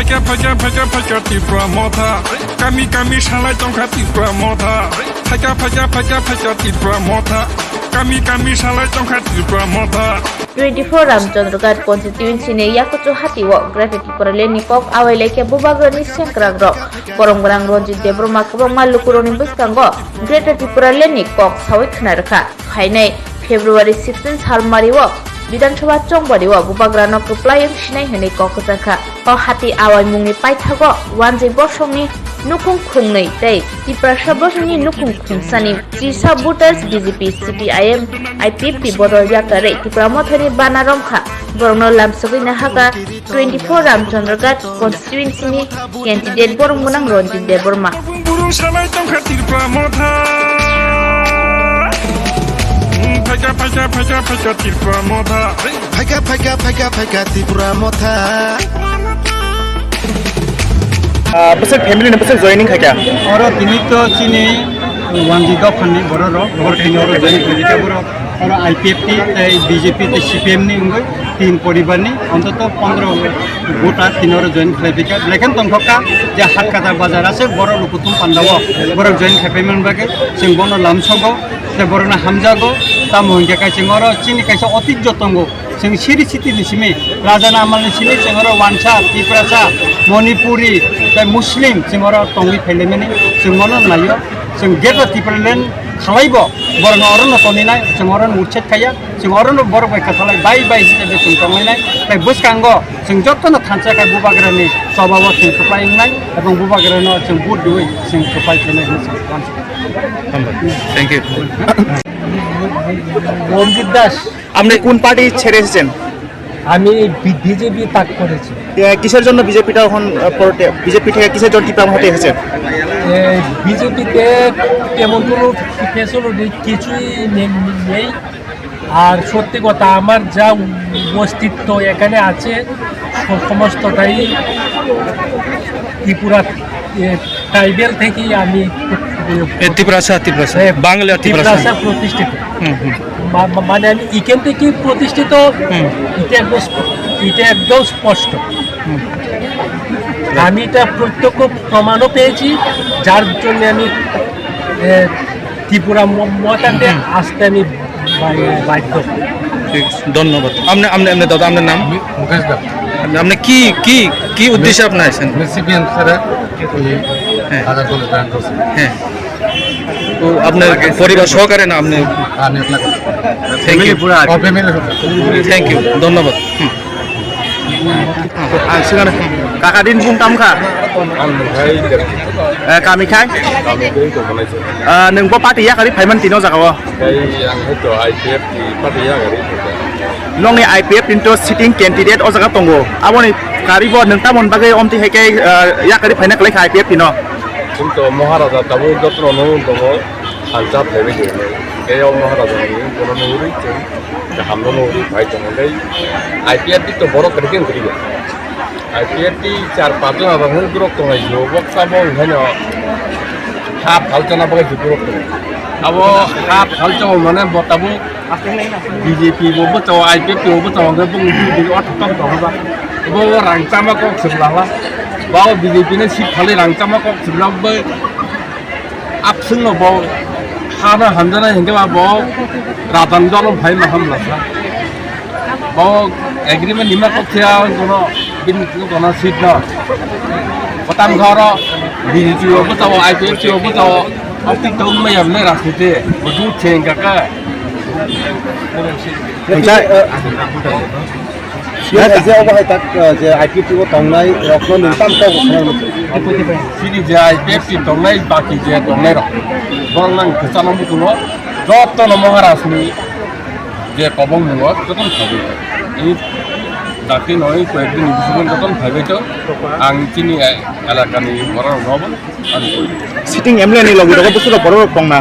Faja Tipra Mota, Kami Shalai Tonka Tipra Mota, Faja Tipra Mota, Kami Shalai Tonka Tipra Mota. 24 Ramchandra constituency ne yakutu hatiwo grafiti koraleni kok awele ke bubagrani sengkragro koronggrang Ronjit Debroma kebong malukuroni biskango Greater Tripura leni kok sawit khnarkha khainai February 16 halmariwo বিধানসভা চংবারিও বুবাগ্রানো কপ্লায়ং Sinai হনে ককজাখা ও হাতি away মুংনি পাইথাগো ওয়ানজে বসংনি নুকুং খুংनै তৈ Tiprasa বসংনি নুকুং খুংসানি Jisa বুটার্স BJP CPIM IPFT বদল ইয়াকারে তিপ্রামথনি বানারমখা বরংনো লামসগিনা হাকা 24 Ramchandraghat কনস্টিটুয়েন্সিনি candidate বরংমুনাং রঞ্জিত Debbarma Faja Tipra Mota. Faja Tipra Mota. Besar family na besar joining kaya. Orang ini tu sini wanjiga fani bororo, bor kini orang join kerja bororo. Orang IPFT, BJP, CPM ni unggul तीन परिवार ni, अंतत 15 गोटा तीन orang join kerja. Lekan tongkaka dia hak kata bazar ase bororo lukutum pandawa, bororo join kerja bagi, singgono lamsogo, bororo na hamjago, tamu hingga kai singoro sini kai so otik jotongo. Sing siri city di sini, raja nama di sini singoro Wansa, Tiprasa, Manipuri, dan Muslim singoro tongi film ini, singono nayo, sing gera Tipralen Salaibo, borong orang nonton ini, sing orang urcet kaya, sing orang borong mereka salai bayi sih jadi singkong ini, tapi bus kanggo, sing joton thansa kai bubagrani, sabawa sing supply ini, atau bubagrano sing bud dua, sing supply ini. Thank you. রঞ্জিত দাস আপনি কোন party ছেড়ে এসেছেন? আমি BJP ত্যাগ করেছি। কিসের জন্য বিজেপিটা এখন বিজেপি থেকে কিসের জন্য টিপাম হতে এসেছেন? বিজেপিতে তেমন কোনো ফেসিলিটি কিছুই নেই। আর সত্যি কথা আমার যা অস্তিত্ব এখানে আছে সমস্তটাই ত্রিপুরা ট্রাইবেল থেকেই আমি ত্রিপুরাসা বাংলা ত্রিপুরাসা প্রতিষ্ঠিত। মানে আমি এখান থেকে প্রতিষ্ঠিত, এটা একদম স্পষ্ট। আমি এটা প্রত্যক্ষ প্রমাণও পেয়েছি, যার জন্য আমি ত্রিপুরা মতাতে আসতে আমি বাধ্য। ধন্যবাদ। আপনার দাদা আপনার নাম? মুকেশ দা। আপনি কি উদ্দেশ্যে আপনি আসেন? সিপিএম স্যার হ্যাঁ, তো আপনার পরিবার সহকারে না আপনি? থ্যাংক ইউ, ধন্যবাদ। কাকা দিন বুং তামখা কামিখাই नोंबो पार्टी याखारि फाइमान तिनो जागाव नंनि आइपिएफ तिनतो सिटिं कैंडिडेट ओ जागा तंगो आबोनि कारिबो नोंता मोनबागै अमति हेके याखारि फाइना कले आइपिएफ तिनो কিন্তু মহারাজা তাবো যত্ন নও দমো হালজা ফেবে গেলে এই মহারাজা নি কোন নউরি যে হামলো নউরি ভাই তমলাই আইপিএফ তো বড় করেন করিবে আইপিএফ 4-5 জন আবার গ্রুপ তমাই জো বক্সাবো হেনো হাফ হালচনা বগে গ্রুপ তমাই আবো হাফ হালচো মানে বতাবো বিজেপি বো তো আইপিএফ বো তো গে বুং দি অটক দবা বো রাংচামা কক সবলালা बाव बीजेपी ने सीट खाली रांचामा को सिब्लाब आपसंग बाव हाना हंजना हिंगे बाव रातन जलो भाई महम लसा बाव एग्रीमेंट निमा को थिया कोनो बिन कोनो सीट न पताम घर बीजेपी को तो आईपीएफ को तो अपनी तो में हमने रास्ते बदू छेंगा का যে অবহাই তাক যে আইপিএফটি ও তংনাই রকম নিতাম তো সিনি যে আইপিএফটি তংনাই বাকি যে তংনাই রক বরং খসানো বুতুনো যত মহারাজনি যে কবং নয় যতন ভাবে এই জাতি নয় কয়েকদিন নিবিসিবন যতন ভাবে তো আং চিনি এলাকানি বড় নব আর সিটিং এমএলএ নি লগি বস্তু বড় পংনা